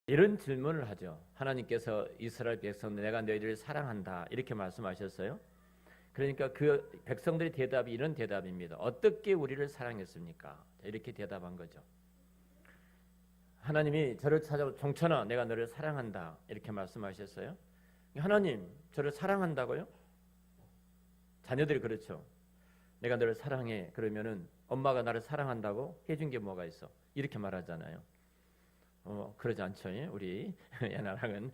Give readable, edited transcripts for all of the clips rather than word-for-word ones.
이런 질문을 하죠. 하나님께서 이스라엘 백성 내가 너희를 사랑한다 이렇게 말씀하셨어요. 그러니까 그 백성들의 대답이 이런 대답입니다. 어떻게 우리를 사랑했습니까? 이렇게 대답한 거죠. 하나님이 저를 찾아오 종천아 내가 너를 사랑한다 이렇게 말씀하셨어요. 하나님 저를 사랑한다고요? 자녀들이 그렇죠. 내가 너를 사랑해 그러면은 엄마가 나를 사랑한다고 해준 게 뭐가 있어? 이렇게 말하잖아요. 그러지 않죠. 우리 애나랑은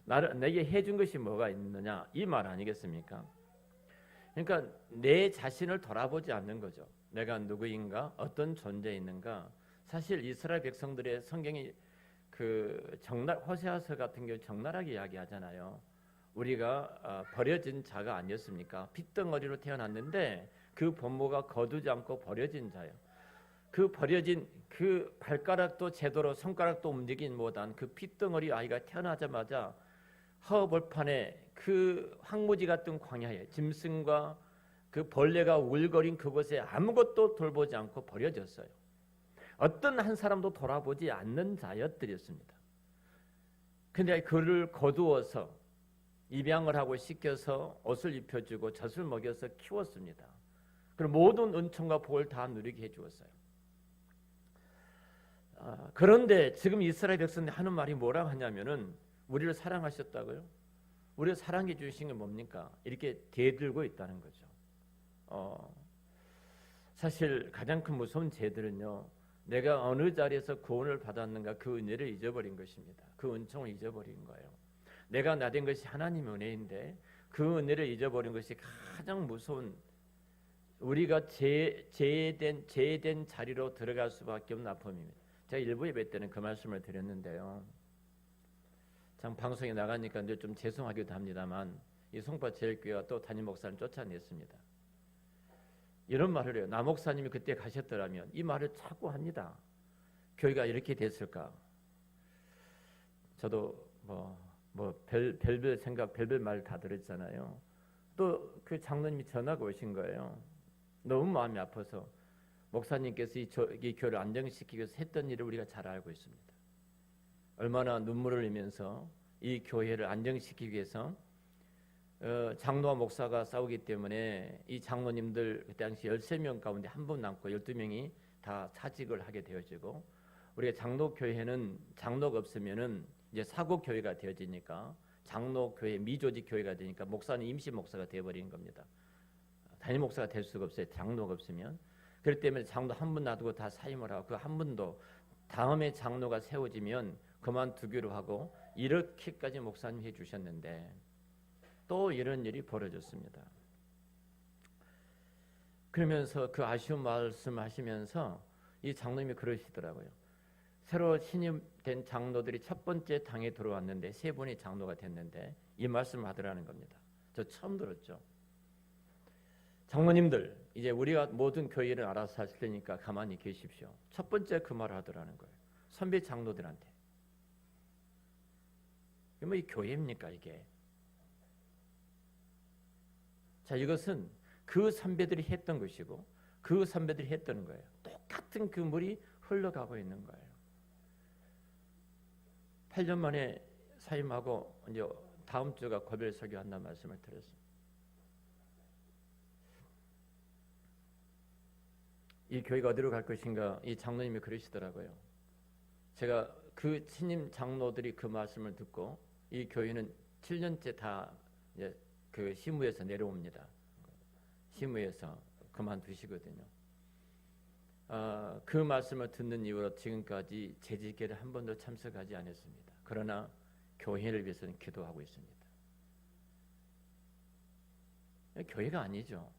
나를 내게 해준 것이 뭐가 있느냐 이 말 아니겠습니까? 그러니까 내 자신을 돌아보지 않는 거죠. 내가 누구인가 어떤 존재있는가. 사실 이스라엘 백성들의 성경이 그 호세아서 같은 경우 적나라하게 이야기하잖아요. 우리가 버려진 자가 아니었습니까? 핏덩어리로 태어났는데 그 부모가 거두지 않고 버려진 자예요. 그 버려진 그 발가락도 제대로 손가락도 움직이지 못한 그 핏덩어리 아이가 태어나자마자 허벌판에 그 황무지 같은 광야에 짐승과 그 벌레가 울거린 그곳에 아무것도 돌보지 않고 버려졌어요. 어떤 한 사람도 돌아보지 않는 자였들이었습니다. 근데 그를 거두어서 입양을 하고 씻겨서 옷을 입혀주고 젖을 먹여서 키웠습니다. 그리고 모든 은총과 복을 다 누리게 해주었어요. 그런데 지금 이스라엘 백성들이 하는 말이 뭐라고 하냐면은 우리를 사랑하셨다고요? 우리를 사랑해 주신 게 뭡니까? 이렇게 대들고 있다는 거죠. 사실 가장 큰 무서운 죄들은요. 내가 어느 자리에서 구원을 받았는가 그 은혜를 잊어버린 것입니다. 그 은총을 잊어버린 거예요. 내가 나된 것이 하나님의 은혜인데 그 은혜를 잊어버린 것이 가장 무서운 우리가 죄된 자리로 들어갈 수밖에 없는 아픔입니다. 제가 일부 예배 때는 그 말씀을 드렸는데요. 참 방송에 나가니까 늘 좀 죄송하기도 합니다만 이 송파 제일교회가 또 담임 목사를 쫓아냈습니다. 이런 말을 해요. 나 목사님이 그때 가셨더라면 이 말을 자꾸 합니다. 교회가 이렇게 됐을까? 저도 별별 생각, 별별 말 다 들었잖아요. 또 그 장로님이 전화가 오신 거예요. 너무 마음이 아파서 목사님께서 이 교회를 안정시키기 위해서 했던 일을 우리가 잘 알고 있습니다. 얼마나 눈물을 흘리면서 이 교회를 안정시키기 위해서 장로와 목사가 싸우기 때문에 이 장로님들 그때 당시 13명 가운데 한 분 남고 12명이 다 사직을 하게 되어지고 우리가 장로교회는 장로가 없으면은 이제 사고교회가 되어지니까 장로교회 미조직 교회가 되니까 목사는 임시 목사가 되어버리는 겁니다. 담임 목사가 될 수가 없어요. 장로가 없으면. 그렇기 때문에 장로 한 분 놔두고 다 사임을 하고 그 한 분도 다음에 장로가 세워지면 그만두기로 하고 이렇게까지 목사님 해주셨는데 또 이런 일이 벌어졌습니다. 그러면서 그 아쉬운 말씀하시면서 이 장로님이 그러시더라고요. 새로 신임된 장로들이 첫 번째 당에 들어왔는데 세 분이 장로가 됐는데 이 말씀을 하더라는 겁니다. 저 처음 들었죠. 장로님들 이제 우리가 모든 교회를 알아서 하실 테니까 가만히 계십시오. 첫 번째 그 말을 하더라는 거예요. 선배 장로들한테. 뭐 이 교회입니까 이게? 자 이것은 그 선배들이 했던 것이고 그 선배들이 했던 거예요. 똑같은 그 물이 흘러가고 있는 거예요. 8년 만에 사임하고 이제 다음 주가 고별 설교한다는 말씀을 드렸습니다. 이 교회가 어디로 갈 것인가 이 장로님이 그러시더라고요. 제가 그 신임 장로들이 그 말씀을 듣고 이 교회는 7년째 다 이제 그 시무에서 내려옵니다. 시무에서 그만두시거든요. 그 말씀을 듣는 이후로 지금까지 재직회를 한 번도 참석하지 않았습니다. 그러나 교회를 위해서는 기도하고 있습니다. 교회가 아니죠.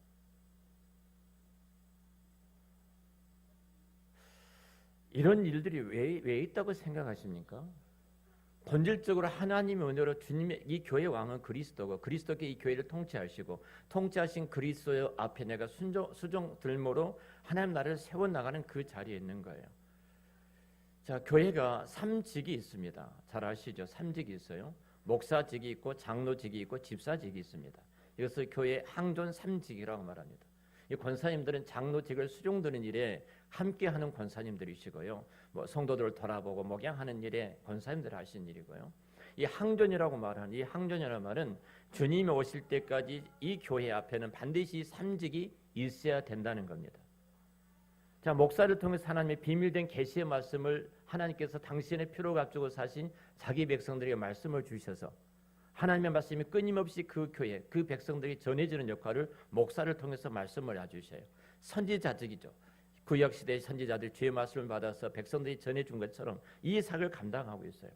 이런 일들이 왜 있다고 생각하십니까? 본질적으로 하나님의 은혜로 주님의 이 교회 왕은 그리스도고 그리스도께 이 교회를 통치하시고 통치하신 그리스도 앞에 내가 수종 들모로 하나님 나라를 세워나가는 그 자리에 있는 거예요. 자, 교회가 3직이 있습니다. 잘 아시죠? 3직이 있어요. 목사직이 있고 장로직이 있고 집사직이 있습니다. 이것을 교회 항존 3직이라고 말합니다. 이 권사님들은 장로직을 수종드는 일에 함께하는 권사님들이시고요. 뭐 성도들을 돌아보고 목양하는 일에 권사님들 하신 일이고요. 이 항전이라고 말하는 이 항전이라는 말은 주님이 오실 때까지 이 교회 앞에는 반드시 삼직이 있어야 된다는 겁니다. 자, 목사를 통해서 하나님의 비밀된 계시의 말씀을 하나님께서 당신의 피로 값주고 사신 자기 백성들에게 말씀을 주셔서 하나님의 말씀이 끊임없이 그 교회, 그 백성들이 전해지는 역할을 목사를 통해서 말씀을 해주셔요. 선지자직이죠. 구약시대의 선지자들 주의 말씀을 받아서 백성들이 전해준 것처럼 이 사역을 감당하고 있어요.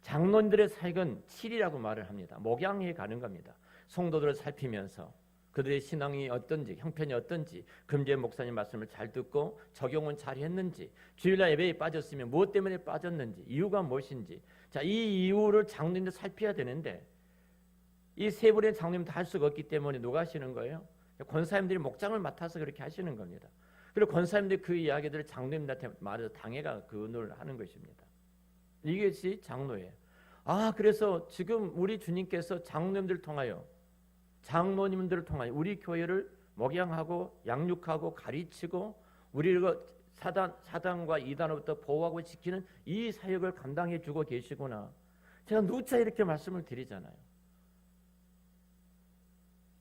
장로님들의 사역은 칠이라고 말을 합니다. 목양해 가는 겁니다. 성도들을 살피면서 그들의 신앙이 어떤지, 형편이 어떤지, 금주의 목사님 말씀을 잘 듣고 적용은 잘 했는지, 주일날 예배에 빠졌으면 무엇 때문에 빠졌는지, 이유가 무엇인지, 자, 이 이유를 장로님들 살펴야 되는데 이 세 분의 장로님도 할 수가 없기 때문에 누가 하시는 거예요? 권사님들이 목장을 맡아서 그렇게 하시는 겁니다. 그리고 권사님들이 그 이야기들을 장로님들한테 말해서 당해가 근호를 하는 것입니다. 이것이 장로예요. 아, 그래서 지금 우리 주님께서 장로님들을 통하여 장로님들을 통하여 우리 교회를 목양하고 양육하고 가르치고 우리를 사단과 이단으로부터 보호하고 지키는 이 사역을 감당해 주고 계시구나. 제가 누차 이렇게 말씀을 드리잖아요.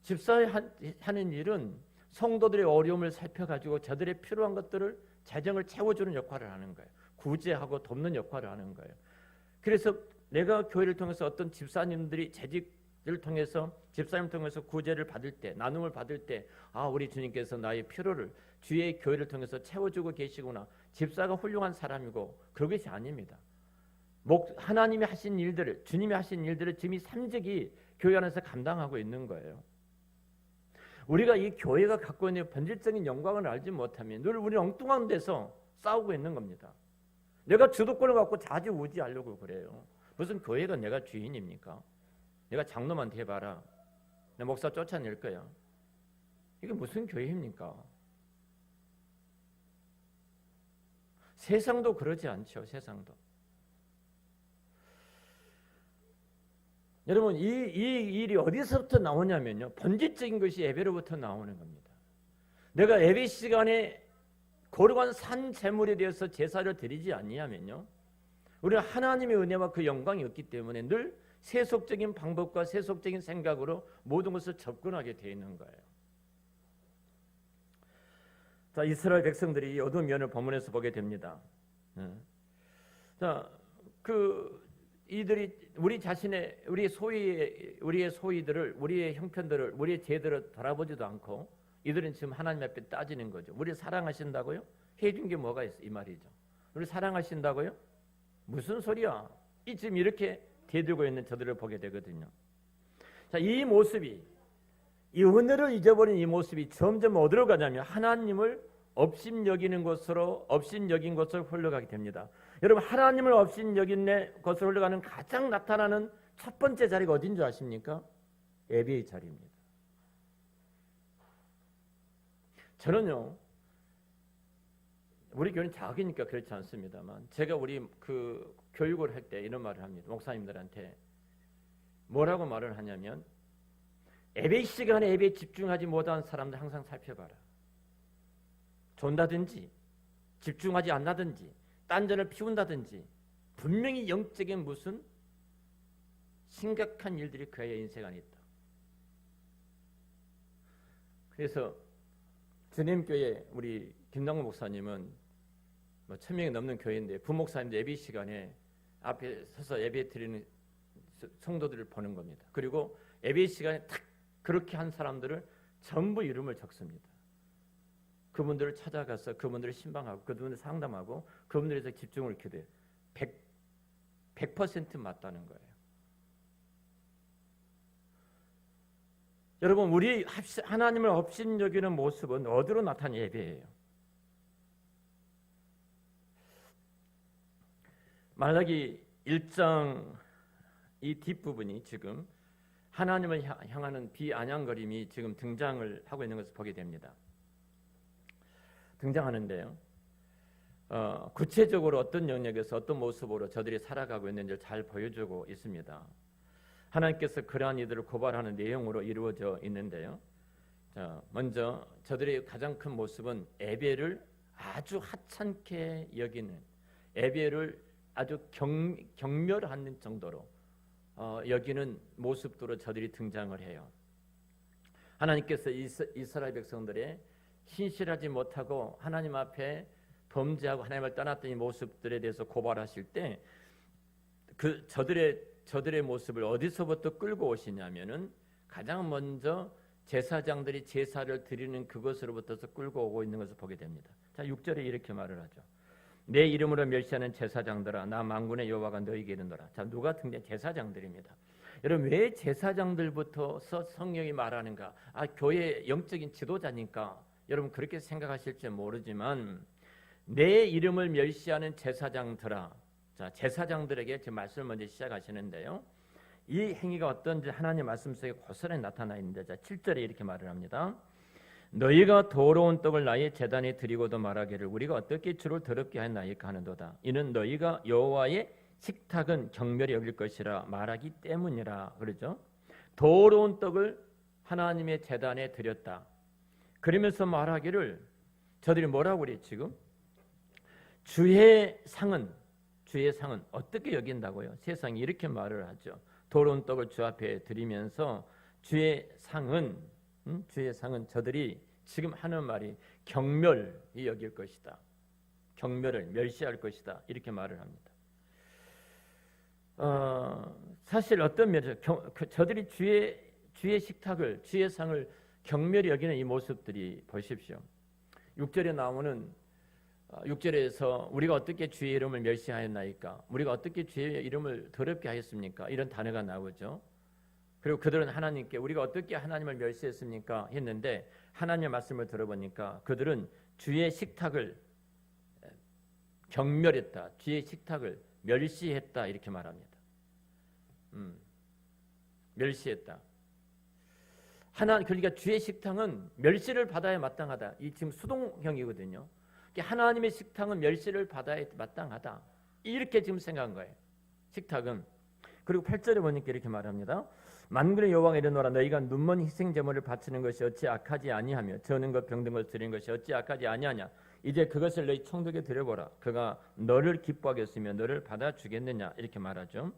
집사하는 일은 성도들의 어려움을 살펴가지고 저들의 필요한 것들을 재정을 채워주는 역할을 하는 거예요. 구제하고 돕는 역할을 하는 거예요. 그래서 내가 교회를 통해서 어떤 집사님들이 재직을 통해서 집사님을 통해서 구제를 받을 때, 나눔을 받을 때, 아, 우리 주님께서 나의 필요를 주의 교회를 통해서 채워주고 계시구나. 집사가 훌륭한 사람이고 그런 것이 아닙니다. 하나님이 하신 일들을, 주님이 하신 일들을 지금 이 삼직이 교회 안에서 감당하고 있는 거예요. 우리가 이 교회가 갖고 있는 본질적인 영광을 알지 못하면 늘 우리 엉뚱한 데서 싸우고 있는 겁니다. 내가 주도권을 갖고 좌지우지하려고 그래요. 무슨 교회가 내가 주인입니까? 내가 장로만 해봐라. 내 목사 쫓아낼 거야. 이게 무슨 교회입니까? 세상도 그러지 않죠. 세상도. 여러분, 이 일이 어디서부터 나오냐면요, 본질적인 것이 예배로부터 나오는 겁니다. 내가 예배 시간에 거룩한 산 제물에 대해서 제사를 드리지 아니하면요, 우리는 하나님의 은혜와 그 영광이 없기 때문에 늘 세속적인 방법과 세속적인 생각으로 모든 것을 접근하게 되어 있는 거예요. 자, 이스라엘 백성들이 어두운 면을 본문에서 보게 됩니다. 자, 이들이 우리의 소위들을, 우리의 형편들을, 우리의 죄들을 돌아보지도 않고 이들은 지금 하나님 앞에 따지는 거죠. 우리 사랑하신다고요? 해준 게 뭐가 있어? 이 말이죠. 우리 사랑하신다고요? 무슨 소리야? 지금 이렇게 대들고 있는 저들을 보게 되거든요. 자, 이 모습이, 이 은혜를 잊어버린 이 모습이 점점 어디로 가냐면 하나님을 업신여기는 것으로 흘러가게 됩니다. 여러분, 하나님을 업신여기는 것으로 흘러가는 가장 나타나는 첫 번째 자리가 어딘 줄 아십니까? 예배의 자리입니다. 저는요, 우리 교회는 작으니까 그렇지 않습니다만 제가 우리 그 교육을 할 때 이런 말을 합니다. 목사님들한테 뭐라고 말을 하냐면, 예배 시간에 예배에 집중하지 못한 사람들 항상 살펴봐라. 존다든지 집중하지 않나든지 딴전을 피운다든지 분명히 영적인 무슨 심각한 일들이 그의 인생 안에 있다. 그래서 주님교회 우리 김남국 목사님은 뭐 1000명이 넘는 교회인데 부목사님들 예배 시간에 앞에 서서 예배 드리는 성도들을 보는 겁니다. 그리고 예배 시간에 탁 그렇게 한 사람들을 전부 이름을 적습니다. 그분들을 찾아가서 그분들을 신방하고 그분들 상담하고 그분들에 대해서 집중을 기도해요. 100% 맞다는 거예요. 여러분, 우리 하나님을 업신여기는 모습은 어디로 나타난 예배예요? 말라기 1장 이 뒷부분이 지금 하나님을 향하는 비아냥거림이 지금 등장을 하고 있는 것을 보게 됩니다. 등장하는데요. 구체적으로 어떤 영역에서 어떤 모습으로 저들이 살아가고 있는지를 잘 보여주고 있습니다. 하나님께서 그러한 이들을 고발하는 내용으로 이루어져 있는데요. 자, 먼저 저들의 가장 큰 모습은 예배를 아주 하찮게 여기는, 예배를 아주 경멸하는 정도로 여기는 모습으로 저들이 등장을 해요. 하나님께서 이스라엘 백성들의 신실하지 못하고 하나님 앞에 범죄하고 하나님을 떠났던 이 모습들에 대해서 고발하실 때 그 저들의 모습을 어디서부터 끌고 오시냐면은 가장 먼저 제사장들이 제사를 드리는 그것으로부터서 끌고 오고 있는 것을 보게 됩니다. 자, 6절에 이렇게 말을 하죠. 내 이름으로 멸시하는 제사장들아, 나 만군의 여호와가 너희에게 이르노라. 자, 누가 등장? 제사장들입니다. 여러분, 왜 제사장들부터서 성령이 말하는가? 교회 영적인 지도자니까 여러분 그렇게 생각하실지 모르지만, 내 이름을 멸시하는 제사장들아. 자, 제사장들에게 지금 말씀을 먼저 시작하시는데요. 이 행위가 어떤지 하나님 말씀 속에 고스란히 나타나 있는데, 자, 7절에 이렇게 말을 합니다. 너희가 더러운 떡을 나의 제단에 드리고도 말하기를 우리가 어떻게 주를 더럽게 하였나이까 하는도다. 이는 너희가 여호와의 식탁은 경멸히 여길 것이라 말하기 때문이라. 그러죠. 더러운 떡을 하나님의 제단에 드렸다. 그러면서 말하기를, 저들이 뭐라고 그래 지금? 주의 상은 어떻게 여긴다고요? 세상이 이렇게 말을 하죠. 더러운 떡을 주 앞에 드리면서 주의 상은 저들이 지금 하는 말이 경멸이 여길 것이다. 경멸을 멸시할 것이다. 이렇게 말을 합니다. 사실 어떤 면에서 저들이 주의 식탁을, 주의 상을 경멸히 여기는 이 모습들이 보십시오. 6절에 나오는 6절에서 우리가 어떻게 주의 이름을 멸시하였나이까? 우리가 어떻게 주의 이름을 더럽게 하였습니까? 이런 단어가 나오죠. 그리고 그들은 하나님께 우리가 어떻게 하나님을 멸시했습니까? 했는데 하나님의 말씀을 들어보니까 그들은 주의 식탁을 경멸했다. 주의 식탁을 멸시했다. 이렇게 말합니다. 멸시했다. 그러니까 주의 식탁은 멸시를 받아야 마땅하다. 이 지금 수동형이거든요. 하나님의 식탁은 멸시를 받아야 마땅하다. 이렇게 지금 생각한 거예요. 식탁은. 그리고 8절에 보니까 이렇게 말합니다. 만군의 여호와가 이르노라. 너희가 눈먼 희생 제물을 바치는 것이 어찌 악하지 아니하며 저는 것 병든 것을 드리는 것이 어찌 악하지 아니하냐. 이제 그것을 너희 총독에 드려보라. 그가 너를 기뻐하겠으며 너를 받아주겠느냐. 이렇게 말하죠.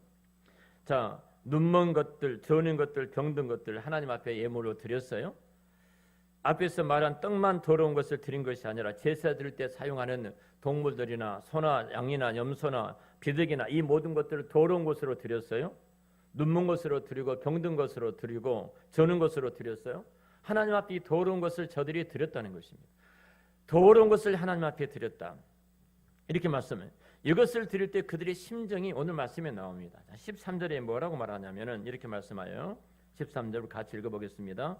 자, 눈먼 것들, 저는 것들, 병든 것들 하나님 앞에 예물로 드렸어요. 앞에서 말한 떡만 더러운 것을 드린 것이 아니라 제사 드릴 때 사용하는 동물들이나 소나 양이나 염소나 비둘기나 이 모든 것들을 더러운 것으로 드렸어요. 눈먼 것으로 드리고 병든 것으로 드리고 저는 것으로 드렸어요. 하나님 앞에 이 더러운 것을 저들이 드렸다는 것입니다. 더러운 것을 하나님 앞에 드렸다. 이렇게 말씀해요. 이것을 드릴 때 그들의 심정이 오늘 말씀에 나옵니다. 13절에 뭐라고 말하냐면은 이렇게 말씀하여요. 13절 같이 읽어보겠습니다.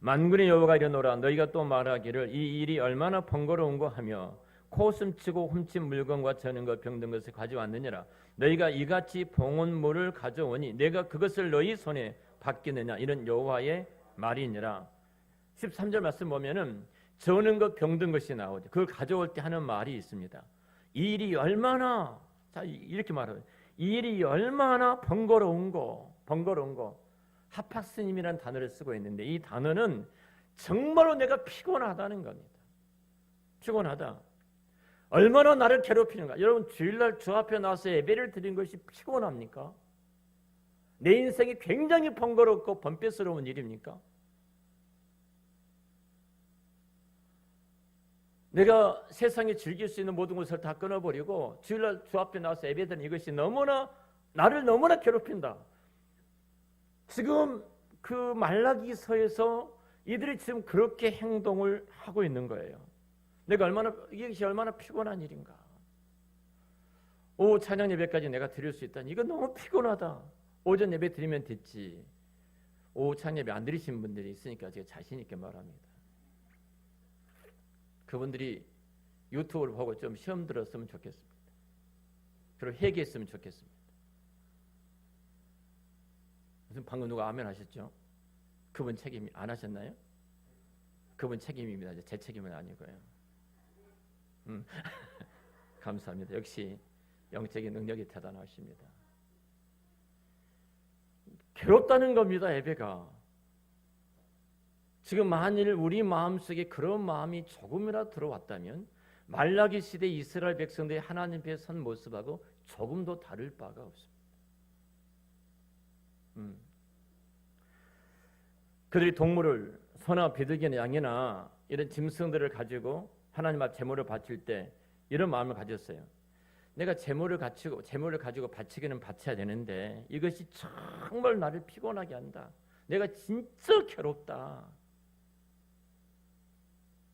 만군의 여호와가 이르노라. 너희가 또 말하기를 이 일이 얼마나 번거로운고 하며 코숨치고 훔친 물건과 저는 것 병든 것을 가져왔느니라. 너희가 이같이 봉헌물을 가져오니 내가 그것을 너희 손에 받겠느냐. 이런 여호와의 말이니라. 13절 말씀 보면은 저는 것 병든 것이 나오죠. 그걸 가져올 때 하는 말이 있습니다. 이 일이 얼마나, 자, 이렇게 말해요. 이 일이 얼마나 번거로운고. 하팍스님이라는 단어를 쓰고 있는데 이 단어는 정말로 내가 피곤하다는 겁니다. 피곤하다. 얼마나 나를 괴롭히는가. 여러분, 주일날 주 앞에 나와서 예배를 드린 것이 피곤합니까? 내 인생이 굉장히 번거롭고 번뇌스러운 일입니까? 내가 세상에 즐길 수 있는 모든 것을 다 끊어버리고 주일날 주 앞에 나와서 예배드리는 이것이 나를 너무나 괴롭힌다. 지금 그 말라기서에서 이들이 지금 그렇게 행동을 하고 있는 거예요. 이것이 얼마나 피곤한 일인가. 오후 찬양 예배까지 내가 드릴 수 있다니 이거 너무 피곤하다. 오전 예배 드리면 됐지. 오후 찬양 예배 안 드리신 분들이 있으니까 제가 자신 있게 말합니다. 그분들이 유튜브를 보고 좀 시험 들었으면 좋겠습니다. 그리고 회개했으면 좋겠습니다. 무슨 방금 누가 아멘 하셨죠? 그분 책임 안 하셨나요? 그분 책임입니다. 제 책임은 아니고요. 감사합니다. 역시 영적인 능력이 대단하십니다. 괴롭다는 겁니다. 예배가 지금 만일 우리 마음속에 그런 마음이 조금이라도 들어왔다면 말라기 시대 이스라엘 백성들이 하나님 앞에 선 모습하고 조금도 다를 바가 없습니다. 그들이 동물을 소나 비둘기나 양이나 이런 짐승들을 가지고 하나님 앞 제물을 바칠 때 이런 마음을 가졌어요. 내가 제물을 가지고 바치기는 바쳐야 되는데 이것이 정말 나를 피곤하게 한다. 내가 진짜 괴롭다.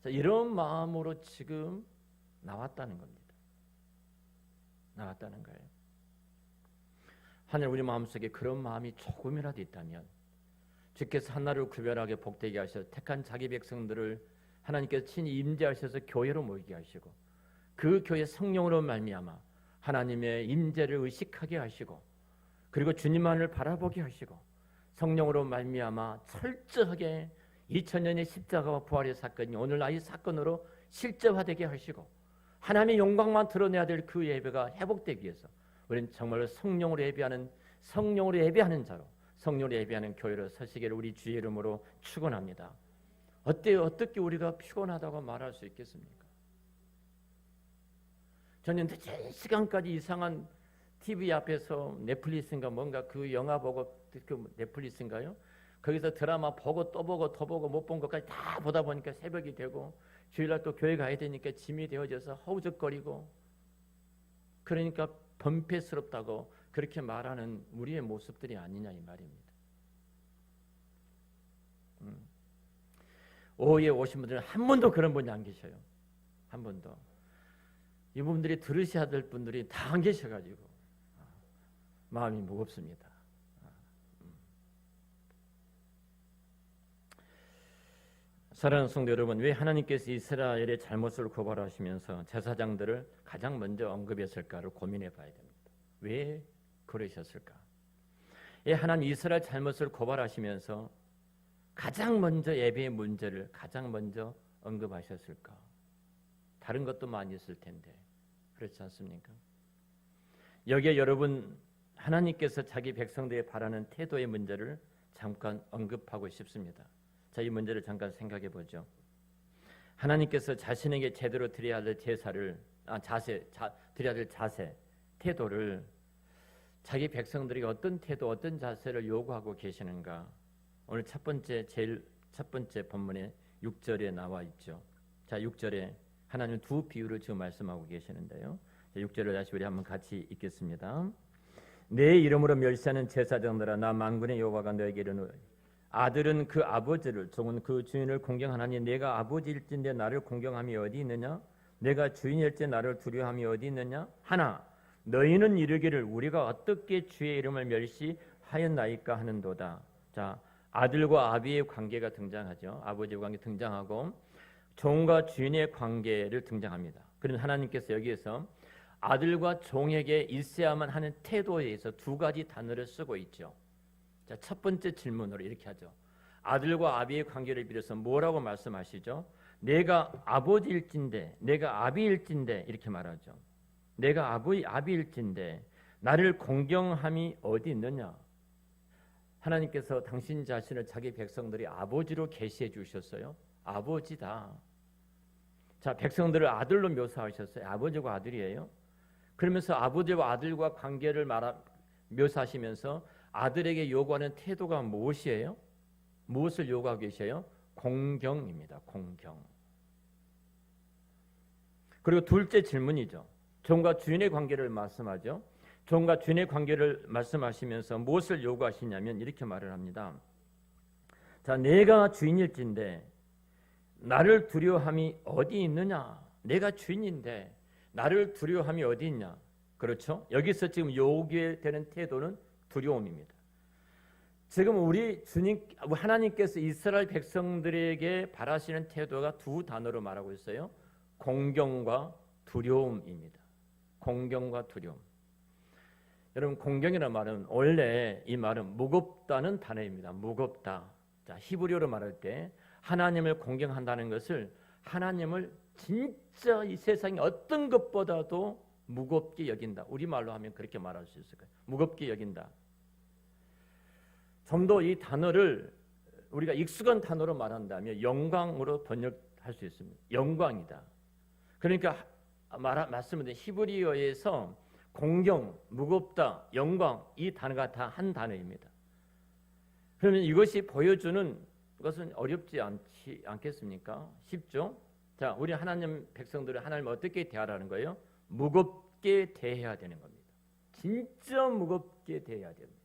자, 이런 마음으로 지금 나왔다는 겁니다. 나왔다는 거예요. 하늘 우리 마음속에 그런 마음이 조금이라도 있다면 주께서 하나를 구별하게 복되게 하셔 택한 자기 백성들을 하나님께서 친히 임재하셔서 교회로 모이게 하시고 그 교회 성령으로 말미암아 하나님의 임재를 의식하게 하시고 그리고 주님만을 바라보게 하시고 성령으로 말미암아 철저하게 2000년의 십자가와 부활의 사건이 오늘날 이 사건으로 실제화되게 하시고 하나님의 영광만 드러내야 될 그 예배가 회복되기 위해서 우리는 정말로 성령으로 예배하는 자로 성령으로 예배하는 교회로 서시기를 우리 주의 이름으로 축원합니다. 어때요? 어떻게 우리가 피곤하다고 말할 수 있겠습니까? 저는 늦은 시간까지 이상한 TV 앞에서 넷플릭스인가 뭔가 그 영화 보고 그 넷플릭스인가요? 거기서 드라마 보고 또 보고 더 보고 못 본 것까지 다 보다 보니까 새벽이 되고 주일날 또 교회 가야 되니까 짐이 되어져서 허우적거리고 그러니까 번패스럽다고 그렇게 말하는 우리의 모습들이 아니냐 이 말입니다. 오후에 오신 분들은 한 번도 그런 분이 안 계셔요. 한 번도. 이분들이 들으셔야 될 분들이 다 안 계셔가지고 마음이 무겁습니다. 사랑하는 성도 여러분, 왜 하나님께서 이스라엘의 잘못을 고발하시면서 제사장들을 가장 먼저 언급했을까를 고민해 봐야 됩니다. 왜 그러셨을까? 왜 하나님 이스라엘 잘못을 고발하시면서 가장 먼저 예배의 문제를 가장 먼저 언급하셨을까? 다른 것도 많이 있을 텐데 그렇지 않습니까? 여기에 여러분 하나님께서 자기 백성들에 바라는 태도의 문제를 잠깐 언급하고 싶습니다. 자, 이 문제를 잠깐 생각해 보죠. 하나님께서 자신에게 제대로 드려야 될 드려야 될 자세, 태도를 자기 백성들에게 어떤 태도, 어떤 자세를 요구하고 계시는가? 오늘 제일 첫 번째 본문에 6절에 나와 있죠. 자, 6절에 하나님 두 비유를 지금 말씀하고 계시는데요. 6절을 다시 우리 한번 같이 읽겠습니다. 내 이름으로 멸시하는 제사장들아, 나 만군의 여호와가 너에게 이르노니 아들은 그 아버지를, 종은 그 주인을 공경하나니 내가 아버지일진데 나를 공경함이 어디 있느냐? 내가 주인일지 나를 두려움이 어디 있느냐? 하나 너희는 이르기를 우리가 어떻게 주의 이름을 멸시하였나이까 하는도다. 자, 아들과 아비의 관계가 등장하죠. 아버지의 관계 등장하고 종과 주인의 관계를 등장합니다. 그러면 하나님께서 여기에서 아들과 종에게 있어야만 하는 태도에 대해서 두 가지 단어를 쓰고 있죠. 자, 첫 번째 질문으로 이렇게 하죠. 아들과 아비의 관계를 빌어서 뭐라고 말씀하시죠? 내가 아버지일진데, 내가 아비일진데 이렇게 말하죠. 내가 아비일진데 나를 공경함이 어디 있느냐? 하나님께서 당신 자신을 자기 백성들이 아버지로 계시해 주셨어요. 아버지다. 자, 백성들을 아들로 묘사하셨어요. 아버지와 아들이에요. 그러면서 아버지와 아들과 관계를 묘사하시면서 아들에게 요구하는 태도가 무엇이에요? 무엇을 요구하고 계셔요? 공경입니다. 공경. 그리고 둘째 질문이죠. 종과 주인의 관계를 말씀하죠. 종과 주인의 관계를 말씀하시면서 무엇을 요구하시냐면 이렇게 말을 합니다. 자, 내가 주인일진데 나를 두려워함이 어디 있느냐? 내가 주인인데 나를 두려워함이 어디 있냐? 그렇죠? 여기서 지금 요구되는 태도는 두려움입니다. 지금 우리 주님 하나님께서 이스라엘 백성들에게 바라시는 태도가 두 단어로 말하고 있어요. 공경과 두려움입니다. 공경과 두려움. 여러분, 공경이라는 말은 원래 이 말은 무겁다는 단어입니다. 무겁다. 자, 히브리어로 말할 때 하나님을 공경한다는 것을 하나님을 진짜 이 세상의 어떤 것보다도 무겁게 여긴다. 우리말로 하면 그렇게 말할 수 있을 거예요. 무겁게 여긴다. 좀 더 이 단어를 우리가 익숙한 단어로 말한다면 영광으로 번역할 수 있습니다. 영광이다. 그러니까 말씀드린 히브리어에서 공경, 무겁다, 영광 이 단어가 다 한 단어입니다. 그러면 이것이 보여주는 것은 어렵지 않겠습니까? 쉽죠? 자, 우리 하나님 백성들을 하나님 어떻게 대하라는 거예요? 무겁게 대해야 되는 겁니다. 진짜 무겁게 대해야 됩니다.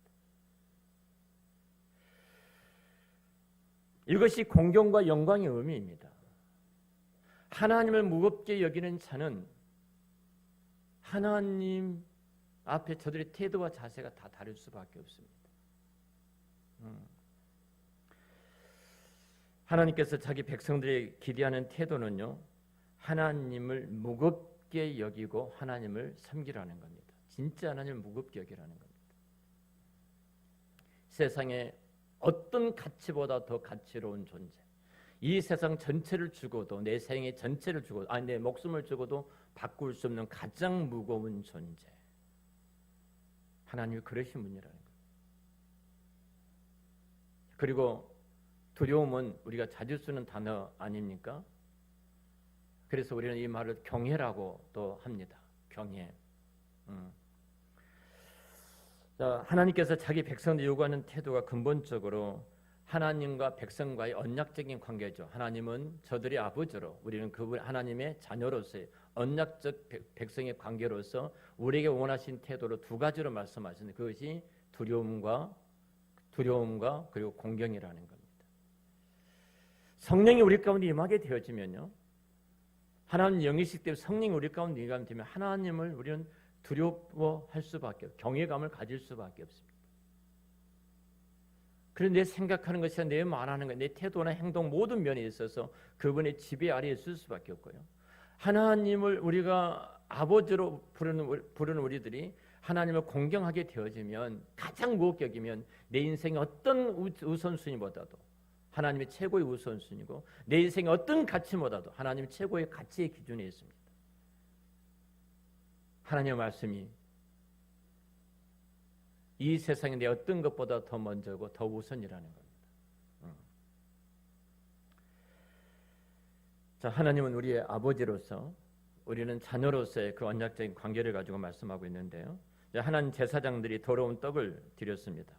이것이 공경과 영광의 의미입니다. 하나님을 무겁게 여기는 자는 하나님 앞에 저들의 태도와 자세가 다 다를 수밖에 없습니다. 하나님께서 자기 백성들이 기대하는 태도는요, 하나님을 무겁게 여기고 하나님을 섬기라는 겁니다. 진짜 하나님을 무겁게 여기라는 겁니다. 세상에 어떤 가치보다 더 가치로운 존재, 이 세상 전체를 주고도 내 생애 전체를 주고도 내 목숨을 주고도 바꿀 수 없는 가장 무거운 존재, 하나님이 그러신 분이라는 거예요. 그리고 두려움은 우리가 자주 쓰는 단어 아닙니까? 그래서 우리는 이 말을 경외라고 또 합니다. 경외. 자, 하나님께서 자기 백성들 요구하는 태도가 근본적으로 하나님과 백성과의 언약적인 관계죠. 하나님은 저들의 아버지로, 우리는 그분 하나님의 자녀로서의 언약적 백성의 관계로서 우리에게 원하신 태도로 두 가지로 말씀하시는데 그것이 두려움과 그리고 공경이라는 겁니다. 성령이 우리 가운데 임하게 되어지면요, 하나님 영이시기 때문에 성령이 우리 가운데 임하게 되면 하나님을 우리는 두려워할 수밖에 없고 경외감을 가질 수밖에 없습니다. 그런데 내 생각하는 것이 내 말하는 것, 내 태도나 행동 모든 면에 있어서 그분의 지배 아래에 있을 수밖에 없고요. 하나님을 우리가 아버지로 부르는 우리들이 하나님을 공경하게 되어지면 가장 무겁게 여기면 내 인생의 어떤 우선순위보다도 하나님이 최고의 우선순위고 내 인생의 어떤 가치보다도 하나님이 최고의 가치의 기준에 있습니다. 하나님의 말씀이 이 세상에 내 어떤 것보다 더 먼저고 더 우선이라는 겁니다. 자, 하나님은 우리의 아버지로서 우리는 자녀로서의 그 언약적인 관계를 가지고 말씀하고 있는데요. 하나님 제사장들이 더러운 떡을 드렸습니다.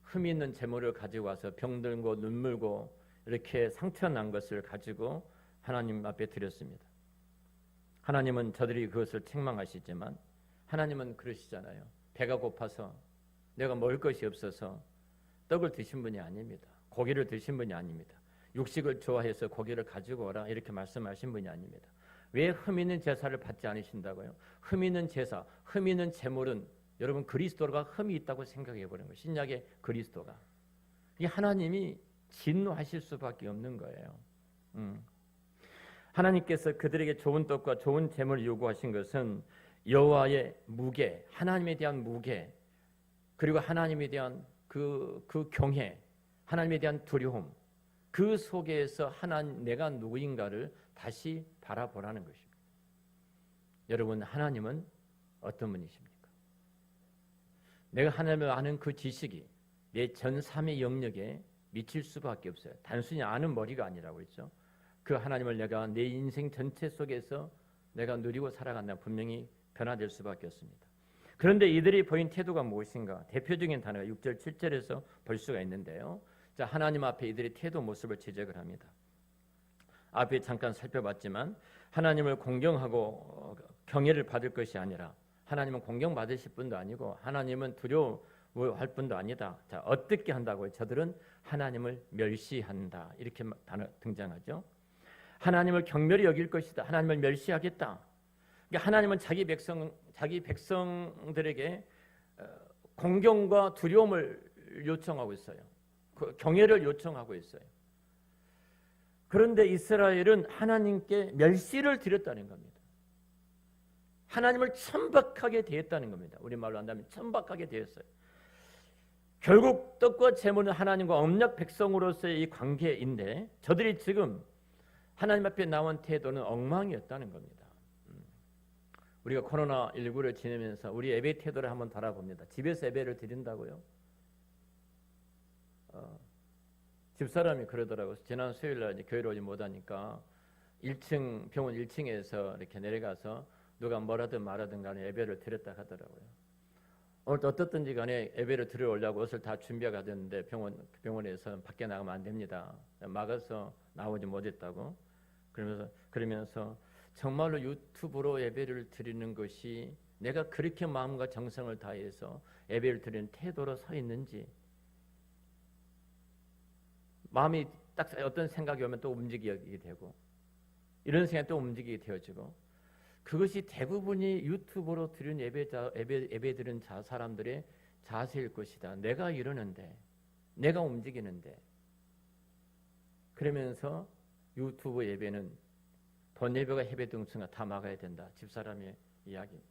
흠이 있는 제물을 가지고 와서 병들고 눈물고 이렇게 상처난 것을 가지고 하나님 앞에 드렸습니다. 하나님은 저들이 그것을 책망하시지만 하나님은 그러시잖아요. 배가 고파서 내가 먹을 것이 없어서 떡을 드신 분이 아닙니다. 고기를 드신 분이 아닙니다. 육식을 좋아해서 고기를 가지고 오라 이렇게 말씀하신 분이 아닙니다. 왜 흠 있는 제사를 받지 않으신다고요? 흠 있는 제사, 흠 있는 제물은 여러분 그리스도가 흠이 있다고 생각해 보는 거예요. 신약의 그리스도가. 이게 하나님이 진노하실 수밖에 없는 거예요. 하나님께서 그들에게 좋은 떡과 좋은 제물을 요구하신 것은 여호와의 무게, 하나님에 대한 무게, 그리고 하나님에 대한 그 경외, 하나님에 대한 두려움, 그 속에서 내가 누구인가를 다시 바라보라는 것입니다. 여러분, 하나님은 어떤 분이십니까? 내가 하나님을 아는 그 지식이 내 전 3의 영역에 미칠 수밖에 없어요. 단순히 아는 머리가 아니라고 했죠. 그 하나님을 내가 내 인생 전체 속에서 내가 누리고 살아간다면 분명히 변화될 수밖에 없습니다. 그런데 이들이 보인 태도가 무엇인가? 대표적인 단어가 6절 7절에서 볼 수가 있는데요. 자, 하나님 앞에 이들의 태도 모습을 지적을 합니다. 앞에 잠깐 살펴봤지만 하나님을 공경하고 경외를 받을 것이 아니라 하나님은 공경받으실 분도 아니고 하나님은 두려워할 분도 아니다. 자, 어떻게 한다고요? 저들은 하나님을 멸시한다. 이렇게 단어 등장하죠. 하나님을 경멸히 여길 것이다. 하나님을 멸시하겠다. 그러니까 하나님은 자기 백성들에게 공경과 두려움을 요청하고 있어요. 경외를 요청하고 있어요. 그런데 이스라엘은 하나님께 멸시를 드렸다는 겁니다. 하나님을 천박하게 대했다는 겁니다. 우리말로 한다면 천박하게 대했어요. 결국 떡과 제물은 하나님과 언약 백성으로서의 이 관계인데 저들이 지금 하나님 앞에 나온 태도는 엉망이었다는 겁니다. 우리가 코로나19를 지내면서 우리 예배 태도를 한번 돌아봅니다. 집에서 예배를 드린다고요? 집사람이 그러더라고요. 지난 수요일 날 이제 교회로 오지 못하니까 1층 병원 1층에서 이렇게 내려가서 누가 뭐라든 말하든 간에 예배를 드렸다 하더라고요. 오늘 어떻든지 간에 예배를 드려오려고 옷을 다 준비해 가졌는데 병원에서 밖에 나가면 안 됩니다. 막아서 나오지 못했다고. 그러면서 정말로 유튜브로 예배를 드리는 것이 내가 그렇게 마음과 정성을 다해서 예배를 드리는 태도로 서 있는지, 마음이 딱 어떤 생각이 오면 또 움직이게 되고, 이런 생각이 또 움직이게 되어지고, 그것이 대부분이 유튜브로 드린 예배 드린 사람들의 자세일 것이다. 내가 이러는데, 내가 움직이는데, 그러면서 유튜브 예배는 본 예배가 예배 등수가 다 막아야 된다. 집사람의 이야기.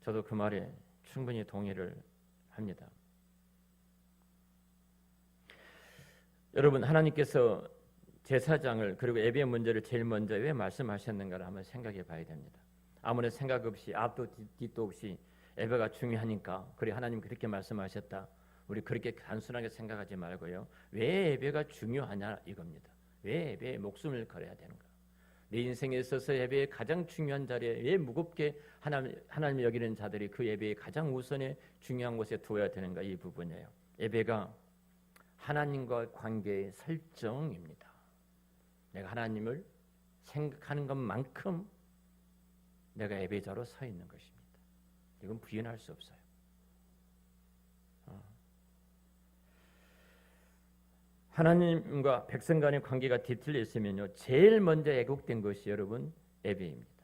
저도 그 말에 충분히 동의를 합니다. 여러분, 하나님께서 제사장을 그리고 예배의 문제를 제일 먼저 왜 말씀하셨는가를 한번 생각해 봐야 됩니다. 아무런 생각 없이 앞도 뒤도 없이 예배가 중요하니까 그래 하나님 그렇게 말씀하셨다. 우리 그렇게 단순하게 생각하지 말고요. 왜 예배가 중요하냐 이겁니다. 왜 예배에 목숨을 걸어야 되는가? 내 인생에 있어서 예배의 가장 중요한 자리에 왜 무겁게 하나님을 여기는 자들이 그 예배의 가장 우선에 중요한 곳에 두어야 되는가, 이 부분이에요. 예배가 하나님과 관계의 설정입니다. 내가 하나님을 생각하는 것만큼 내가 예배자로 서 있는 것입니다. 이건 부인할 수 없어요. 하나님과 백성 간의 관계가 뒤틀려 있으면요, 제일 먼저 애국된 것이 여러분 예배입니다.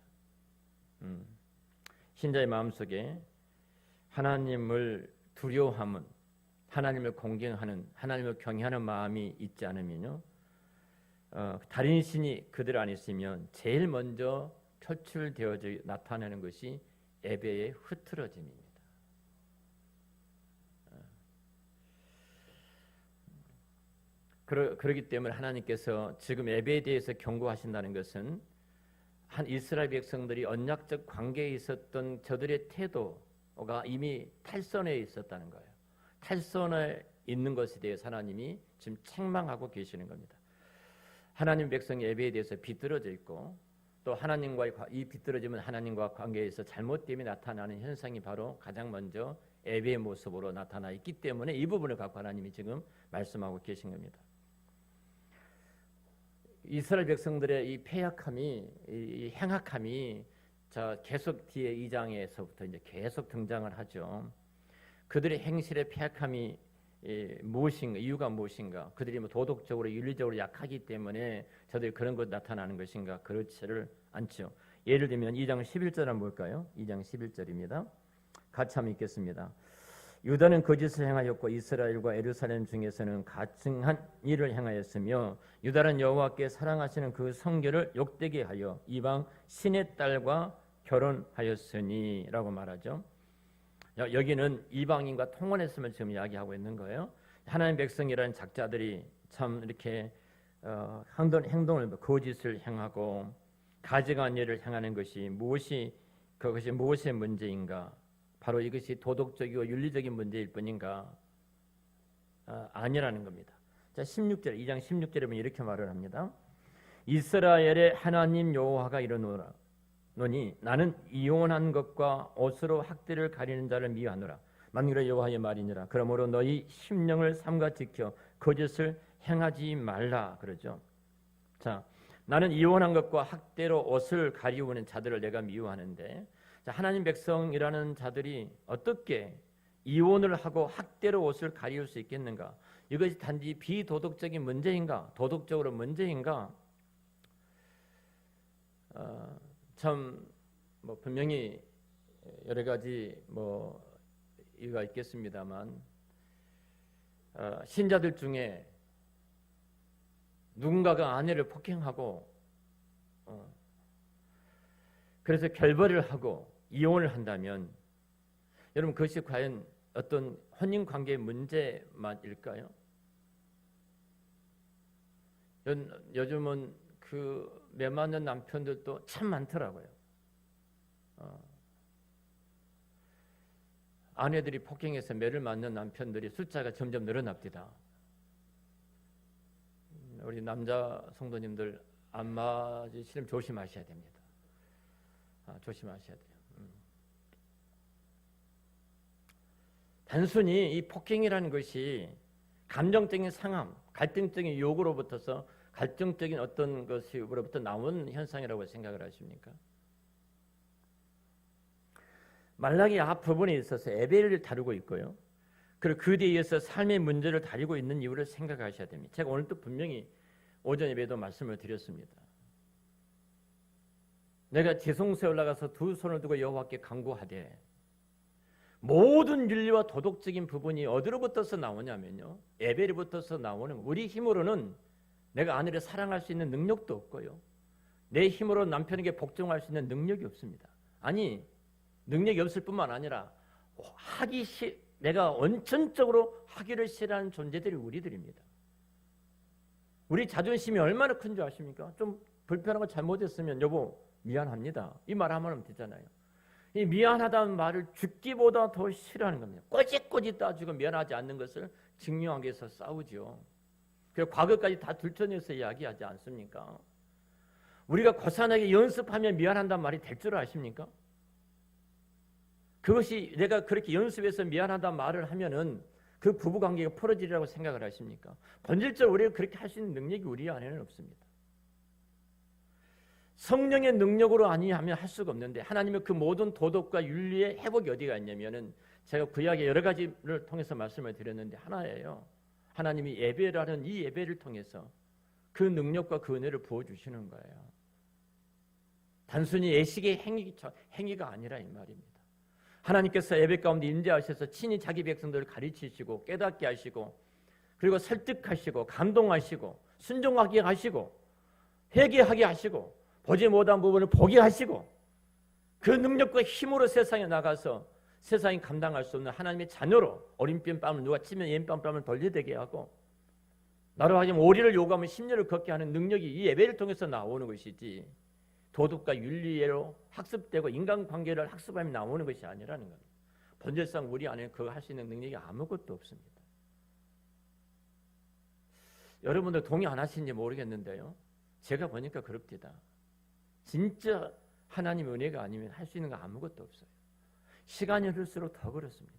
신자의 마음속에 하나님을 두려워하는, 하나님을 공경하는, 하나님을 경외하는 마음이 있지 않으면요, 다른 신이 그들 안에 있으면 제일 먼저 표출되어져 나타나는 것이 예배의 흐트러짐입니다. 그렇기 때문에 하나님께서 지금 예배에 대해서 경고하신다는 것은 한 이스라엘 백성들이 언약적 관계에 있었던 저들의 태도가 이미 탈선해 있었다는 거예요. 탈선해 있는 것에 대해서 하나님이 지금 책망하고 계시는 겁니다. 하나님 백성의 예배에 대해서 비뚤어져 있고, 또 하나님과의 이 비뚤어짐은 하나님과 관계에서 잘못됨이 나타나는 현상이 바로 가장 먼저 예배의 모습으로 나타나 있기 때문에 이 부분을 갖고 하나님이 지금 말씀하고 계신 겁니다. 이스라엘 백성들의 이 패약함이, 이 행악함이 계속 뒤에 2장에서부터 이제 계속 등장을 하죠. 그들의 행실의 패약함이 무엇인가, 이유가 무엇인가? 그들이 뭐 도덕적으로 윤리적으로 약하기 때문에 저들이 그런 것 나타나는 것인가? 그렇지를 않죠. 예를 들면 2장 11절 한번 볼까요? 2장 11절입니다. 같이 한번 읽겠습니다. 유다는 거짓을 행하였고 이스라엘과 예루살렘 중에서는 가증한 일을 행하였으며 유다는 여호와께 사랑하시는 그 성결을 욕되게 하여 이방 신의 딸과 결혼하였으니 라고 말하죠. 여기는 이방인과 통혼했음을 지금 이야기하고 있는 거예요. 하나님 백성이라는 작자들이 참 이렇게 행동을 거짓을 행하고 가증한 일을 행하는 것이 그것이 무엇의 문제인가? 바로 이것이 도덕적이고 윤리적인 문제일 뿐인가? 아니라는 겁니다. 자, 16절, 2장 16절에 보면 이렇게 말을 합니다. 이스라엘의 하나님 여호와가 이르노니 나는 이혼한 것과 옷으로 학대를 가리는 자를 미워하노라. 만군의 여호와의 말이니라. 그러므로 너희 심령을 삼가 지켜 거짓을 행하지 말라 그러죠. 자, 나는 이혼한 것과 학대로 옷을 가리우는 자들을 내가 미워하는데, 자, 하나님 백성이라는 자들이 어떻게 이혼을 하고 학대로 옷을 가리울 수 있겠는가? 이것이 단지 비도덕적인 문제인가? 도덕적으로 문제인가? 참 뭐 분명히 여러 가지 뭐 이유가 있겠습니다만, 신자들 중에 누군가가 아내를 폭행하고 그래서 결별을 하고 이혼을 한다면 여러분 그것이 과연 어떤 혼인관계의 문제만일까요? 요즘은 그 매 맞는 남편들도 참 많더라고요. 아내들이 폭행해서 매를 맞는 남편들이 숫자가 점점 늘어납니다. 우리 남자 성도님들 안 맞으시면 조심하셔야 됩니다. 조심하셔야 돼요. 단순히 이 폭행이라는 것이 감정적인 상함, 갈등적인 욕으로부터서 갈등적인 어떤 것으로부터 나온 현상이라고 생각을 하십니까? 말라기 앞부분에 있어서 에벨을 다루고 있고요. 그리고 그 뒤에 이어서 삶의 문제를 다루고 있는 이유를 생각하셔야 됩니다. 제가 오늘도 분명히 오전 예배도 말씀을 드렸습니다. 내가 지성소에 올라가서 두 손을 두고 여호와께 간구하되 모든 윤리와 도덕적인 부분이 어디로부터서 나오냐면요. 에벨로부터서 나오는 우리 힘으로는 내가 아내를 사랑할 수 있는 능력도 없고요. 내 힘으로 남편에게 복종할 수 있는 능력이 없습니다. 아니 능력이 없을 뿐만 아니라 내가 원천적으로 하기를 싫어하는 존재들이 우리들입니다. 우리 자존심이 얼마나 큰 줄 아십니까? 좀 불편한 거 잘못했으면 여보 미안합니다. 이 말 하면 되잖아요. 이 미안하다는 말을 죽기보다 더 싫어하는 겁니다. 꼬집꼬집 따지고 미안하지 않는 것을 증명하기 위해서 싸우죠. 그리고 과거까지 다 들춰내서 이야기하지 않습니까? 우리가 고산하게 연습하면 미안한다는 말이 될 줄 아십니까? 그것이 내가 그렇게 연습해서 미안하다는 말을 하면은 그 부부관계가 풀어지리라고 생각을 하십니까? 본질적으로 우리가 그렇게 할 수 있는 능력이 우리 안에는 없습니다. 성령의 능력으로 아니하면 할 수가 없는데 하나님의 그 모든 도덕과 윤리의 회복이 어디가 있냐면은 제가 구약의 여러 가지를 통해서 말씀을 드렸는데 하나예요. 하나님이 예배라는 이 예배를 통해서 그 능력과 그 은혜를 부어주시는 거예요. 단순히 예식의 행위가 아니라 이 말입니다. 하나님께서 예배 가운데 임재하셔서 친히 자기 백성들을 가르치시고 깨닫게 하시고 그리고 설득하시고 감동하시고 순종하게 하시고 회개하게 하시고 보지 못한 부분을 보게 하시고 그 능력과 힘으로 세상에 나가서 세상이 감당할 수 없는 하나님의 자녀로 오른뺨을 누가 치면 왼뺨을 돌려대게 하고 나로 하여금 오리를 요구하면 십리를 걷게 하는 능력이 이 예배를 통해서 나오는 것이지 도덕과 윤리로 학습되고 인간관계를 학습하며 나오는 것이 아니라는 겁니다. 본질상 우리 안에 그거 할 수 있는 능력이 아무것도 없습니다. 여러분들 동의 안 하시는지 모르겠는데요. 제가 보니까 그렇습니다. 진짜 하나님의 은혜가 아니면 할 수 있는 거 아무것도 없어요. 시간이 흐를수록 더 그렇습니다.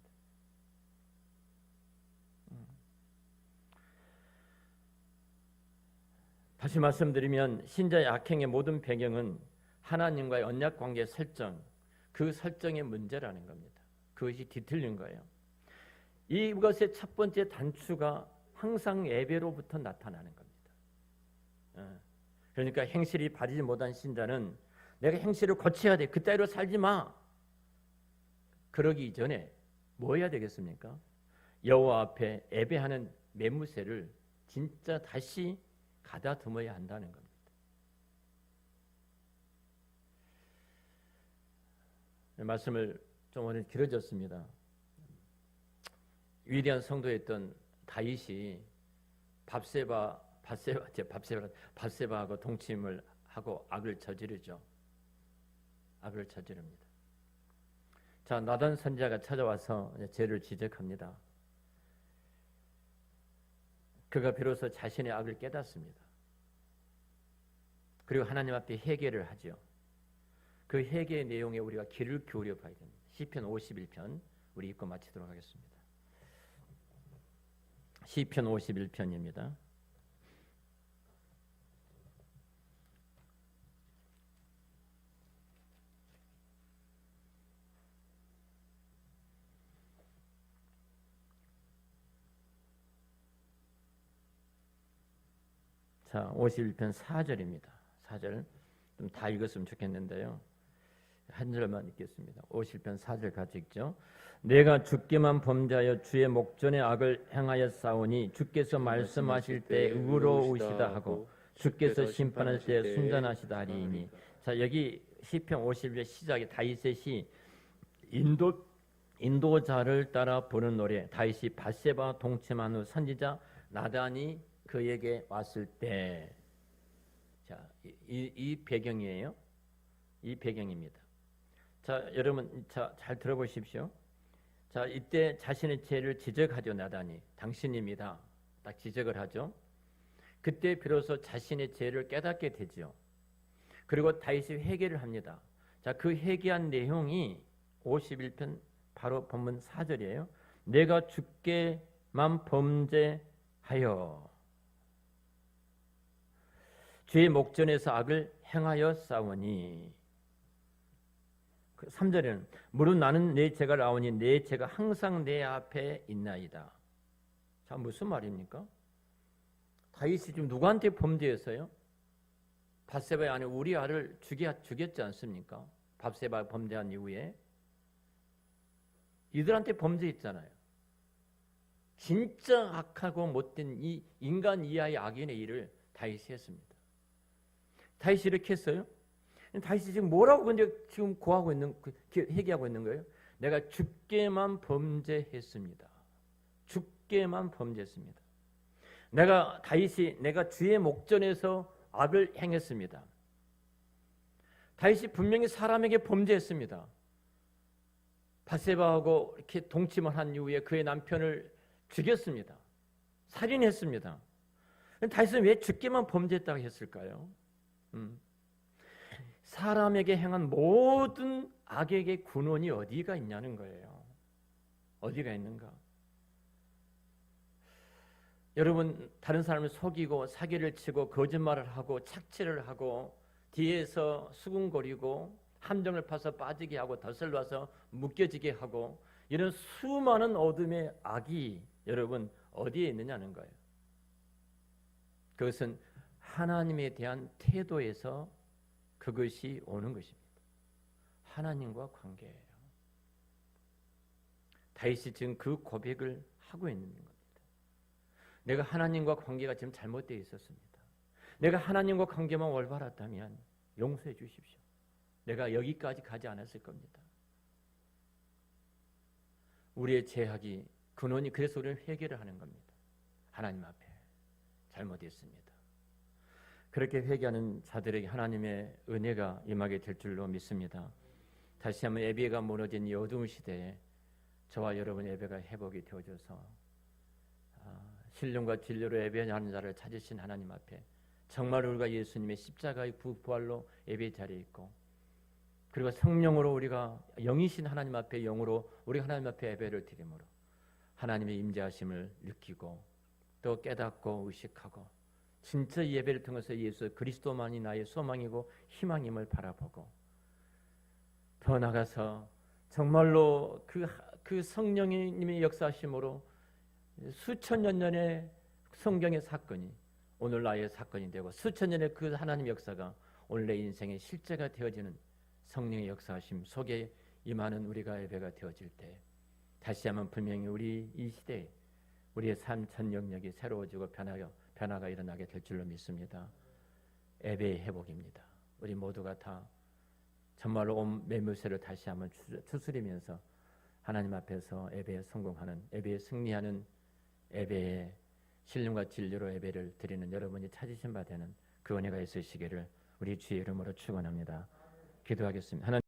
다시 말씀드리면 신자의 악행의 모든 배경은 하나님과의 언약관계 설정, 그 설정의 문제라는 겁니다. 그것이 뒤틀린 거예요. 이것의 첫 번째 단추가 항상 예배로부터 나타나는 겁니다. 그러니까 행실이 바르지 못한 신자는 내가 행실을 고쳐야 돼. 그따위로 살지 마. 그러기 전에 뭐 해야 되겠습니까? 여호와 앞에 예배하는 매무새를 진짜 다시 가다듬어야 한다는 겁니다. 말씀을 좀 오늘 길어졌습니다. 위대한 성도였던 다윗이 밧세바하고 동침을 하고 악을 저지르죠. 악을 저지릅니다. 자, 나단 선지자가 찾아와서 죄를 지적합니다. 그가 비로소 자신의 악을 깨닫습니다. 그리고 하나님 앞에 회개를 하죠. 그 회개의 내용에 우리가 귀를 기울여 봐야 됩니다. 시편 51편 우리 읽고 마치도록 하겠습니다. 시편 51편입니다. 자, 51편 4절입니다. 4절 좀 다 읽었으면 좋겠는데요. 한 절만 읽겠습니다. 51편 4절 같이 읽죠. 내가 주께만 범죄하여 주의 목전에 악을 행하여 싸우니 주께서 말씀하실 때 의로우시다 하고 주께서 심판할 때 순전하시다 하리니. 자, 여기 시편 51편 시작에 다윗의 시 인도자를 따라 부른 노래. 다윗이 밧세바 동침한 후 선지자 나단이 그에게 왔을 때, 자, 이 배경이에요. 이 배경입니다. 자, 여러분, 잘 들어보십시오. 자, 이때 자신의 죄를 지적하죠. 나단이 당신입니다. 딱 지적을 하죠. 그때 비로소 자신의 죄를 깨닫게 되지요. 그리고 다윗이 회개를 합니다. 자, 그 회개한 내용이 51편 바로 본문 4절이에요. 내가 주께만 범죄하여 주의 목전에서 악을 행하여 싸우니. 3절에는 무릇 나는 내 죄가 나오니 내 죄가 항상 내 앞에 있나이다. 자, 무슨 말입니까? 다윗이 지금 누구한테 범죄했어요? 밧세바의 아내 우리아를 죽였지 않습니까? 밧세바 범죄한 이후에 이들한테 범죄했잖아요. 진짜 악하고 못된 이 인간 이하의 악인의 일을 다윗이 했습니다. 다윗이 이렇게 했어요. 다윗이 지금 뭐라고 근데 지금 고하고 있는, 회개하고 있는 거예요? 내가 주께만 범죄했습니다. 주께만 범죄했습니다. 내가 주의 목전에서 악을 행했습니다. 다윗이 분명히 사람에게 범죄했습니다. 밧세바하고 이렇게 동침을 한 이후에 그의 남편을 죽였습니다. 살인했습니다. 다윗은 왜 주께만 범죄했다고 했을까요? 사람에게 행한 모든 악에게 군원이 어디가 있냐는 거예요. 어디가 있는가? 여러분, 다른 사람을 속이고 사기를 치고 거짓말을 하고 착취를 하고 뒤에서 수군거리고 함정을 파서 빠지게 하고 덫을 놔서 묶여지게 하고 이런 수많은 어둠의 악이 여러분 어디에 있느냐는 거예요. 그것은 하나님에 대한 태도에서 그것이 오는 것입니다. 하나님과 관계예요. 다윗이 지금 그 고백을 하고 있는 겁니다. 내가 하나님과 관계가 지금 잘못되어 있었습니다. 내가 하나님과 관계만 올바랐다면 용서해 주십시오. 내가 여기까지 가지 않았을 겁니다. 우리의 죄악이 근원이 그래서 우리는 회개를 하는 겁니다. 하나님 앞에 잘못했습니다. 그렇게 회개하는 자들에게 하나님의 은혜가 임하게 될 줄로 믿습니다. 다시 한번 예배가 무너진 이 어두운 시대에 저와 여러분 예배가 회복이 되어져서 신령과 진리로 예배하는 자를 찾으신 하나님 앞에 정말 우리가 예수님의 십자가의 부활로 예배 자리에 있고 그리고 성령으로 우리가 영이신 하나님 앞에 영으로 우리 하나님 앞에 예배를 드림으로 하나님의 임재하심을 느끼고 또 깨닫고 의식하고 진짜 이 예배를 통해서 예수 그리스도만이 나의 소망이고 희망임을 바라보고 더 나아가서 정말로 그 성령님의 역사하심으로 수천 년 전의 성경의 사건이 오늘 나의 사건이 되고 수천 년의 그 하나님의 역사가 오늘 내 인생의 실제가 되어지는 성령의 역사하심 속에 임하는 우리가 예배가 되어질 때 다시 한번 분명히 우리 이 시대에 우리의 삶 전 영역이 새로워지고 변화가 일어나게 될 줄로 믿습니다. 예배의 회복입니다. 우리 모두가 다 정말로 온 매물새를 다시 한번 추스리면서 하나님 앞에서 예배에 성공하는 예배에 승리하는 예배의 신령과 진리로 예배를 드리는 여러분이 찾으신 바 되는 그 은혜가 있으시기를 우리 주의 이름으로 축원합니다. 기도하겠습니다. 하나님